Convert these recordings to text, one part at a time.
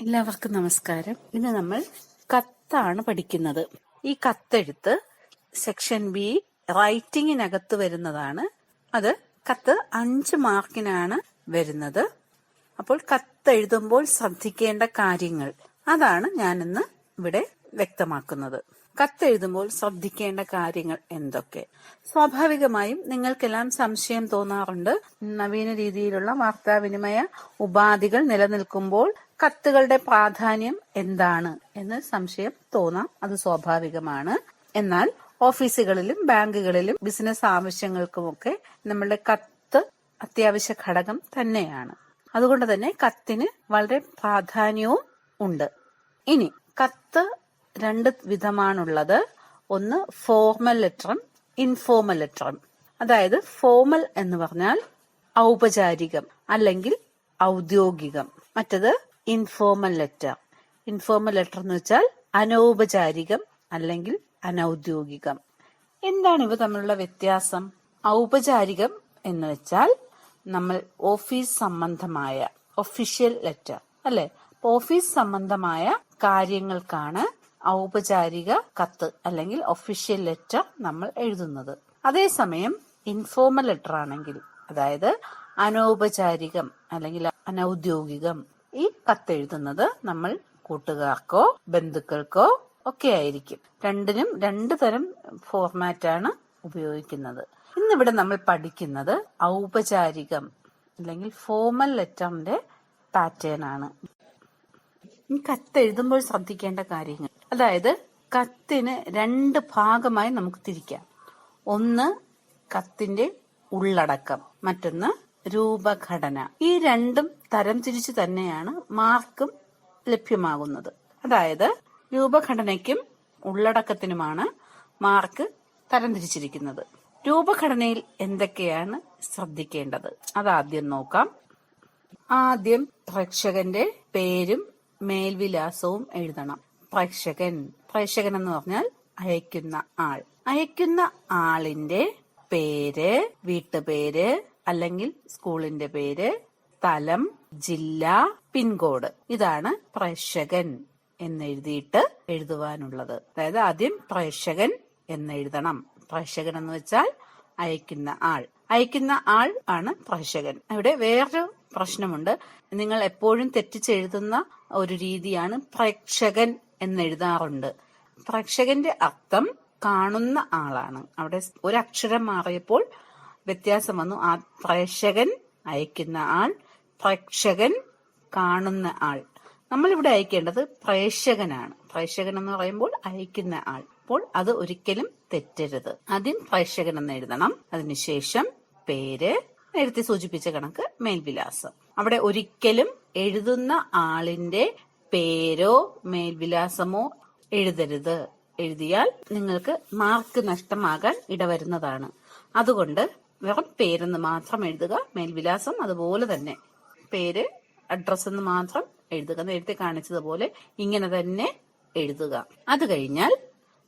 എല്ലാവർക്കും നമസ്കാരം. ഇന്ന് നമ്മൾ കത്താണ് പഠിക്കുന്നത്. ഈ കത്തെഴുത്ത് സെക്ഷൻ ബി റൈറ്റിങ്ങിനകത്ത് വരുന്നതാണ്. അത് കത്ത് 5 മാർക്കിനാണ് വരുന്നത്. അപ്പോൾ കത്തെഴുതുമ്പോൾ ശ്രദ്ധിക്കേണ്ട കാര്യങ്ങൾ അതാണ് ഞാനിന്ന് ഇവിടെ വ്യക്തമാക്കുന്നത്. കത്തെഴുതുമ്പോൾ ശ്രദ്ധിക്കേണ്ട കാര്യങ്ങൾ എന്തൊക്കെ? സ്വാഭാവികമായും നിങ്ങൾക്കെല്ലാം സംശയം തോന്നാറുണ്ട്. നവീന രീതിയിലുള്ള വാർത്താവിനിമയ ഉപാധികൾ നിലനിൽക്കുമ്പോൾ കത്തുകളുടെ പ്രാധാന്യം എന്താണ് എന്ന് സംശയം തോന്നാം. അത് സ്വാഭാവികമാണ്. എന്നാൽ ഓഫീസുകളിലും ബാങ്കുകളിലും ബിസിനസ് ആവശ്യങ്ങൾക്കുമൊക്കെ നമ്മളുടെ കത്ത് അത്യാവശ്യ ഘടകം തന്നെയാണ്. അതുകൊണ്ട് തന്നെ കത്തിന് വളരെ പ്രാധാന്യവും ഉണ്ട്. ഇനി കത്ത് 2 വിധമാണുള്ളത്. ഒന്ന് ഫോർമൽ ലെറ്ററും ഇൻഫോർമൽ ലെറ്ററും. അതായത് ഫോർമൽ എന്ന് പറഞ്ഞാൽ ഔപചാരികം അല്ലെങ്കിൽ ഔദ്യോഗികം. മറ്റത് ഇൻഫോർമൽ ലെറ്റർ. ഇൻഫോർമൽ ലെറ്റർ എന്ന് വെച്ചാൽ അനൗപചാരികം അല്ലെങ്കിൽ അനൗദ്യോഗികം. എന്താണ് ഇവ തമ്മിലുള്ള വ്യത്യാസം? ഔപചാരികം എന്ന് വെച്ചാൽ നമ്മൾ ഓഫീസ് സംബന്ധമായ ഒഫീഷ്യൽ ലെറ്റർ അല്ലെ, ഓഫീസ് സംബന്ധമായ കാര്യങ്ങൾക്കാണ് ഔപചാരിക കത്ത് അല്ലെങ്കിൽ ഒഫീഷ്യൽ ലെറ്റർ നമ്മൾ എഴുതുന്നത്. അതേസമയം ഇൻഫോർമൽ ലെറ്റർ ആണെങ്കിൽ, അതായത് അനൗപചാരികം അല്ലെങ്കിൽ അനൗദ്യോഗികം, ഈ കത്തെഴുതുന്നത് നമ്മൾ കൂട്ടുകാർക്കോ ബന്ധുക്കൾക്കോ ഒക്കെ ആയിരിക്കും. രണ്ടിനും 2 തരം ഫോർമാറ്റാണ് ഉപയോഗിക്കുന്നത്. ഇന്നിവിടെ നമ്മൾ പഠിക്കുന്നത് ഔപചാരികം അല്ലെങ്കിൽ ഫോർമൽ ലെറ്ററിന്റെ പാറ്റേൺ ആണ്. കത്തെഴുതുമ്പോൾ ശ്രദ്ധിക്കേണ്ട കാര്യങ്ങൾ, അതായത് കത്തിന് 2 ഭാഗമായി നമുക്ക് തിരിക്കാം. ഒന്ന് കത്തിന്റെ ഉള്ളടക്കം, മറ്റൊന്ന് രൂപഘടന. ഈ 2ഉം തരം തിരിച്ചു തന്നെയാണ് മാർക്കും ലഭ്യമാകുന്നത്. അതായത് രൂപഘടനയ്ക്കും ഉള്ളടക്കത്തിനുമാണ് മാർക്ക് തരംതിരിച്ചിരിക്കുന്നത്. രൂപഘടനയിൽ എന്തൊക്കെയാണ് ശ്രദ്ധിക്കേണ്ടത് അതാദ്യം നോക്കാം. ആദ്യം പ്രേക്ഷകന്റെ പേരും മേൽവിലാസവും എഴുതണം. പ്രേക്ഷകൻ എന്ന് പറഞ്ഞാൽ അയക്കുന്ന ആൾ. അയക്കുന്ന ആളിന്റെ പേര്, വീട്ടുപേര് അല്ലെങ്കിൽ സ്കൂളിന്റെ പേര്, സ്ഥലം, ജില്ല, പിൻകോഡ്. ഇതാണ് പ്രേക്ഷകൻ എന്നെഴുതിയിട്ട് എഴുതുവാനുള്ളത്. അതായത് ആദ്യം പ്രേക്ഷകൻ എന്നെഴുതണം. പ്രേക്ഷകൻ എന്ന് വെച്ചാൽ അയക്കുന്ന ആൾ. അയക്കുന്ന ആൾ ആണ് പ്രേക്ഷകൻ. ഇവിടെ വേറൊരു പ്രശ്നമുണ്ട്. നിങ്ങൾ എപ്പോഴും തെറ്റിച്ചെഴുതുന്ന ഒരു രീതിയാണ് പ്രേക്ഷകൻ എന്നെഴുതാറുണ്ട്. പ്രേക്ഷകന്റെ അർത്ഥം കാണുന്ന ആളാണ്. അവിടെ ഒരക്ഷരം മാറിയപ്പോൾ വ്യത്യാസം വന്നു. ആ പ്രേക്ഷകൻ അയക്കുന്ന ആൾ, പ്രേക്ഷകൻ കാണുന്ന ആൾ. നമ്മളിവിടെ അയക്കേണ്ടത് പ്രേക്ഷകനാണ്. പ്രേക്ഷകൻ എന്ന് പറയുമ്പോൾ അയക്കുന്ന ആൾ. അപ്പോൾ അത് ഒരിക്കലും തെറ്റരുത്. ആദ്യം പ്രേക്ഷകൻ എന്ന് എഴുതണം. അതിനുശേഷം പേര്, നേരത്തെ സൂചിപ്പിച്ച കണക്ക് മേൽവിലാസം. അവിടെ ഒരിക്കലും എഴുതുന്ന ആളിന്റെ പേരോ മേൽവിലാസമോ എഴുതരുത്. എഴുതിയാൽ നിങ്ങൾക്ക് മാർക്ക് നഷ്ടമാകാൻ ഇടവരുന്നതാണ്. അതുകൊണ്ട് വെറും പേരെന്ന് മാത്രം എഴുതുക. മേൽവിലാസം അതുപോലെ തന്നെ പേര്, അഡ്രസ് എന്ന് മാത്രം എഴുതുക. നേരത്തെ കാണിച്ചതുപോലെ ഇങ്ങനെ തന്നെ എഴുതുക. അത് കഴിഞ്ഞാൽ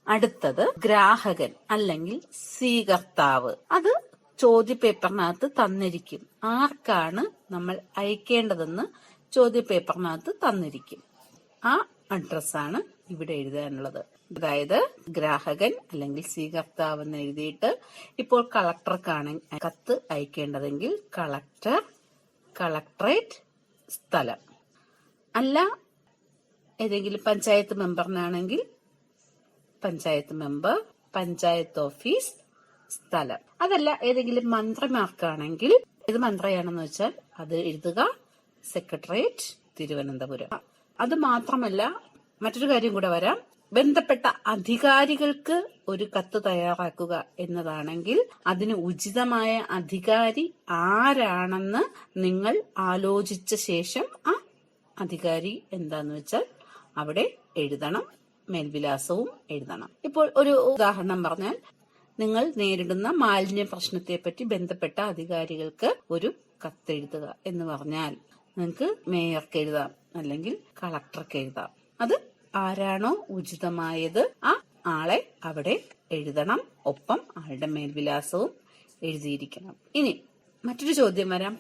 അടുത്തത് ഗ്രാഹകൻ അല്ലെങ്കിൽ സ്വീകർത്താവ്. അത് ചോദ്യപേപ്പറിനകത്ത് തന്നിരിക്കും. ആർക്കാണ് നമ്മൾ അയക്കേണ്ടതെന്ന് ചോദ്യപേപ്പറിനകത്ത് തന്നിരിക്കും. ആ അഡ്രസ്സാണ് ഇവിടെ എഴുതാനുള്ളത്. അതായത് ഗ്രാഹകൻ അല്ലെങ്കിൽ സ്വീകർത്താവ് എന്ന് എഴുതിയിട്ട്, ഇപ്പോൾ കളക്ടർക്കാണ് കത്ത് അയക്കേണ്ടതെങ്കിൽ കളക്ടർ, കളക്ടറേറ്റ്, സ്ഥലം. അല്ല ഏതെങ്കിലും പഞ്ചായത്ത് മെമ്പറിനാണെങ്കിൽ പഞ്ചായത്ത് മെമ്പർ, പഞ്ചായത്ത് ഓഫീസ്, സ്ഥലം. അതല്ല ഏതെങ്കിലും മന്ത്രിമാർക്കാണെങ്കിൽ ഏത് മന്ത്രിയാണെന്ന് വെച്ചാൽ അത് എഴുതുക സെക്രട്ടേറിയറ്റ്, തിരുവനന്തപുരം. അത് മാത്രമല്ല മറ്റൊരു കാര്യം കൂടെ വരാം. ബന്ധപ്പെട്ട അധികാരികൾക്ക് ഒരു കത്ത് തയ്യാറാക്കുക എന്നതാണെങ്കിൽ അതിന് ഉചിതമായ അധികാരി ആരാണെന്ന് നിങ്ങൾ ആലോചിച്ച ശേഷം ആ അധികാരി എന്താന്ന് വെച്ചാൽ അവിടെ എഴുതണം. മേൽവിലാസവും എഴുതണം. ഇപ്പോൾ ഒരു ഉദാഹരണം പറഞ്ഞാൽ, നിങ്ങൾ നേരിടുന്ന മാലിന്യ പ്രശ്നത്തെപ്പറ്റി ബന്ധപ്പെട്ട അധികാരികൾക്ക് ഒരു കത്തെഴുതുക എന്ന് പറഞ്ഞാൽ നിങ്ങൾക്ക് മേയർക്ക് എഴുതാം അല്ലെങ്കിൽ കളക്ടർക്ക് എഴുതാം. അത് ആരാണോ ഉചിതമായത് ആ ആളെ അവിടെ എഴുതണം. ഒപ്പം ആളുടെ മേൽവിലാസവും എഴുതിയിരിക്കണം. ഇനി മറ്റൊരു ചോദ്യം വരാം.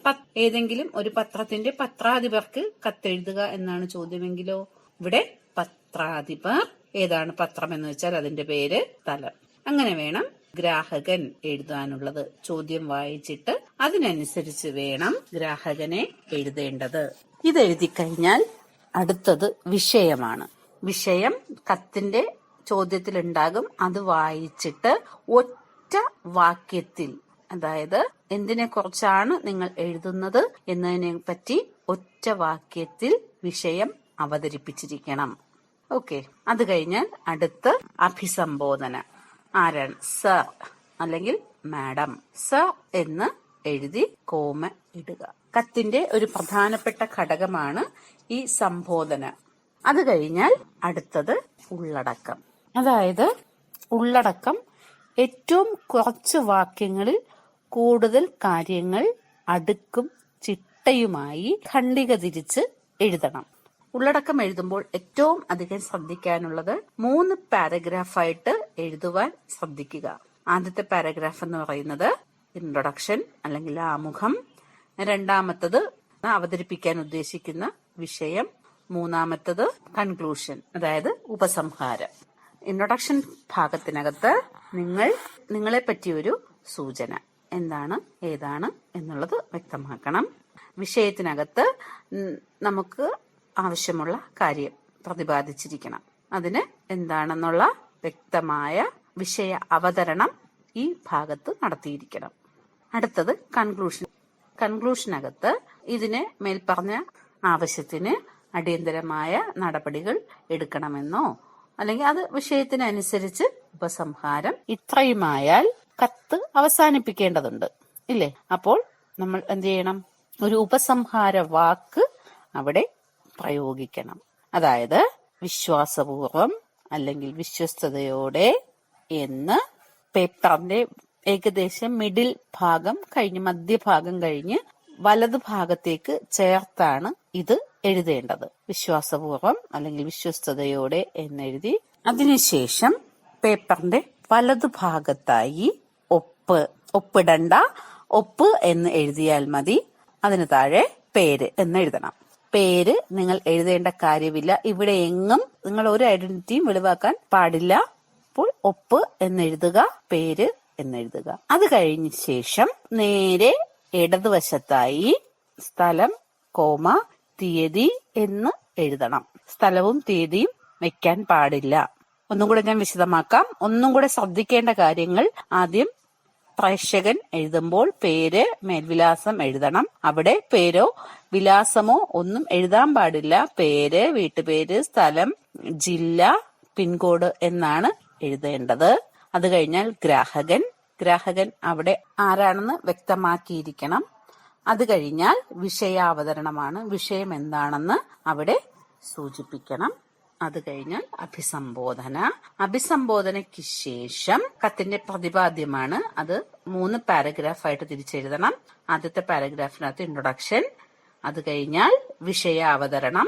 ഏതെങ്കിലും ഒരു പത്രത്തിന്റെ പത്രാധിപർക്ക് കത്തെഴുതുക എന്നാണ് ചോദ്യമെങ്കിലോ? ഇവിടെ പത്രാധിപർ ഏതാണ് പത്രം എന്ന് വെച്ചാൽ അതിന്റെ പേര്, സ്ഥലം. അങ്ങനെ വേണം ഗ്രാഹകൻ എഴുതാനുള്ളത്. ചോദ്യം വായിച്ചിട്ട് അതിനനുസരിച്ച് വേണം ഗ്രാഹകനെ എഴുതേണ്ടത്. ഇതെഴുതി കഴിഞ്ഞാൽ അടുത്തത് വിഷയമാണ്. വിഷയം കത്തിന്റെ ചോദ്യത്തിൽ ഉണ്ടാകും. അത് വായിച്ചിട്ട് ഒറ്റ വാക്യത്തിൽ, അതായത് എന്തിനെ കുറിച്ചാണ് നിങ്ങൾ എഴുതുന്നത് എന്നതിനെ പറ്റി ഒറ്റ വാക്യത്തിൽ വിഷയം അവതരിപ്പിച്ചിരിക്കണം. ഓക്കെ. അത് കഴിഞ്ഞാൽ അടുത്ത് അഭിസംബോധന. ആരാണ്? സർ അല്ലെങ്കിൽ മാഡം. സർ എന്ന് എഴുതി കോമ ഇടുക. കത്തിന്റെ ഒരു പ്രധാനപ്പെട്ട ഘടകമാണ് ഈ സംബോധന. അത് കഴിഞ്ഞാൽ അടുത്തത് ഉള്ളടക്കം. അതായത് ഉള്ളടക്കം ഏറ്റവും കുറച്ച് വാക്യങ്ങളിൽ കൂടുതൽ കാര്യങ്ങൾ അടുക്കും ചിട്ടയുമായി ഖണ്ഡിക തിരിച്ച് എഴുതണം. ഉള്ളടക്കം എഴുതുമ്പോൾ ഏറ്റവും അധികം ശ്രദ്ധിക്കാനുള്ളത് 3 പാരഗ്രാഫായിട്ട് എഴുതുവാൻ ശ്രദ്ധിക്കുക. ആദ്യത്തെ പാരഗ്രാഫ് എന്ന് പറയുന്നത് ഇൻട്രൊഡക്ഷൻ അല്ലെങ്കിൽ ആമുഖം, രണ്ടാമത്തത് അവതരിപ്പിക്കാൻ ഉദ്ദേശിക്കുന്ന വിഷയം, മൂന്നാമത്തത് കൺക്ലൂഷൻ അതായത് ഉപസംഹാരം. ഇൻട്രൊഡക്ഷൻ ഭാഗത്തിനകത്ത് നിങ്ങളെ പറ്റിയൊരു സൂചന, എന്താണ് ഏതാണ് എന്നുള്ളത് വ്യക്തമാക്കണം. വിഷയത്തിനകത്ത് നമുക്ക് ആവശ്യമുള്ള കാര്യം പ്രതിപാദിച്ചിരിക്കണം. അതിന് എന്താണെന്നുള്ള വ്യക്തമായ വിഷയ അവതരണം ഈ ഭാഗത്ത് നടത്തിയിരിക്കണം. അടുത്തത് കൺക്ലൂഷൻ. കൺക്ലൂഷനകത്ത് ഇതിന് മേൽപ്പറഞ്ഞ ആവശ്യത്തിന് അടിയന്തരമായ നടപടികൾ എടുക്കണമെന്നോ അല്ലെങ്കിൽ അത് വിഷയത്തിനനുസരിച്ച് ഉപസംഹാരം ഇത്രയുമായാൽ കത്ത് അവസാനിപ്പിക്കേണ്ടതുണ്ട്, ഇല്ലേ? അപ്പോൾ നമ്മൾ എന്ത് ചെയ്യണം? ഒരു ഉപസംഹാര വാക്ക് അവിടെ പ്രയോഗിക്കണം. അതായത് വിശ്വാസപൂർവം അല്ലെങ്കിൽ വിശ്വസ്തയോടെ എന്ന് പേപ്പറിന്റെ ഏകദേശം മിഡിൽ ഭാഗം കഴിഞ്ഞ് മധ്യഭാഗം കഴിഞ്ഞ് വലതു ഭാഗത്തേക്ക് ചേർത്താണ് ഇത് എഴുതേണ്ടത്. വിശ്വാസപൂർവം അല്ലെങ്കിൽ വിശ്വസ്തയോടെ എന്നെഴുതി അതിനുശേഷം പേപ്പറിന്റെ വലതു ഭാഗത്തായി ഒപ്പിടണ്ട, ഒപ്പ് എന്ന് എഴുതിയാൽ മതി. അതിന് താഴെ പേര് എന്ന് എഴുതണം. പേര് നിങ്ങൾ എഴുതേണ്ട കാര്യമില്ല. ഇവിടെ എങ്ങും നിങ്ങൾ ഒരു ഐഡന്റിറ്റിയും വെളിവാക്കാൻ പാടില്ല. അപ്പോൾ ഒപ്പ് എന്നെഴുതുക, പേര് എന്നെഴുതുക. അത് കഴിഞ്ഞ ശേഷം നേരെ ഇടതുവശത്തായി സ്ഥലം, കോമ, തീയതി എന്ന് എഴുതണം. സ്ഥലവും തീയതിയും വെക്കാൻ പാടില്ല. ഒന്നും കൂടെ ഞാൻ വിശദമാക്കാം. ഒന്നും കൂടെ ശ്രദ്ധിക്കേണ്ട കാര്യങ്ങൾ. ആദ്യം പ്രേക്ഷകൻ എഴുതുമ്പോൾ പേര്, മേൽവിലാസം എഴുതണം. അവിടെ പേരോ വിലാസമോ ഒന്നും എഴുതാൻ പാടില്ല. പേര്, വീട്ടുപേര്, സ്ഥലം, ജില്ല, പിൻകോഡ് എന്നാണ് എഴുതേണ്ടത്. അത് കഴിഞ്ഞാൽ ഗ്രാഹകൻ അവിടെ ആരാണെന്ന് വ്യക്തമാക്കിയിരിക്കണം. അത് കഴിഞ്ഞാൽ വിഷയാവതരണമാണ്. വിഷയം എന്താണെന്ന് അവിടെ സൂചിപ്പിക്കണം. അത് കഴിഞ്ഞാൽ അഭിസംബോധനയ്ക്ക് ശേഷം കത്തിന്റെ പ്രതിപാദ്യമാണ്. അത് 3 പാരഗ്രാഫായിട്ട് തിരിച്ചെഴുതണം. ആദ്യത്തെ പാരഗ്രാഫിനകത്ത് ഇൻട്രൊഡക്ഷൻ, അത് കഴിഞ്ഞാൽ വിഷയാവതരണം,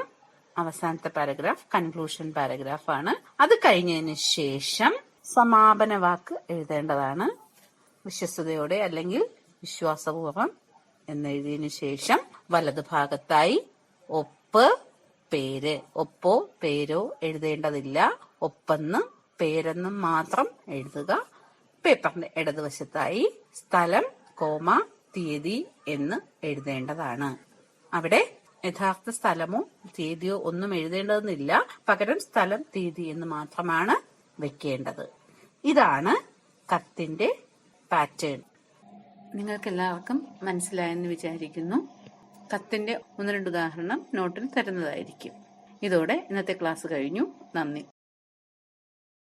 അവസാനത്തെ പാരഗ്രാഫ് കൺക്ലൂഷൻ പാരഗ്രാഫാണ്. അത് കഴിഞ്ഞതിന് ശേഷം സമാപന വാക്ക് എഴുതേണ്ടതാണ്. വിശ്വസ്തയോടെ അല്ലെങ്കിൽ വിശ്വാസപൂർവം എന്നെഴുതിയതിനു ശേഷം വലതു ഭാഗത്തായി ഒപ്പ്, പേര്. ഒപ്പോ പേരോ എഴുതേണ്ടതില്ല. ഒപ്പെന്നും പേരെന്നും മാത്രം എഴുതുക. പേപ്പറിന്റെ ഇടതുവശത്തായി സ്ഥലം, കോമ, തീയതി എന്ന് എഴുതേണ്ടതാണ്. അവിടെ യഥാർത്ഥ സ്ഥലമോ തീയതിയോ ഒന്നും എഴുതേണ്ടതെന്നില്ല. പകരം സ്ഥലം, തീയതി എന്ന് മാത്രമാണ് വെക്കേണ്ടത്. ഇതാണ് കത്തിന്റെ പാറ്റേൺ. നിങ്ങൾക്ക് എല്ലാവർക്കും മനസ്സിലായെന്ന് വിചാരിക്കുന്നു. കത്തിന്റെ 1-2 ഉദാഹരണം നോട്ടിൽ തരുന്നതായിരിക്കും. ഇതോടെ ഇന്നത്തെ ക്ലാസ് കഴിഞ്ഞു. നന്ദി.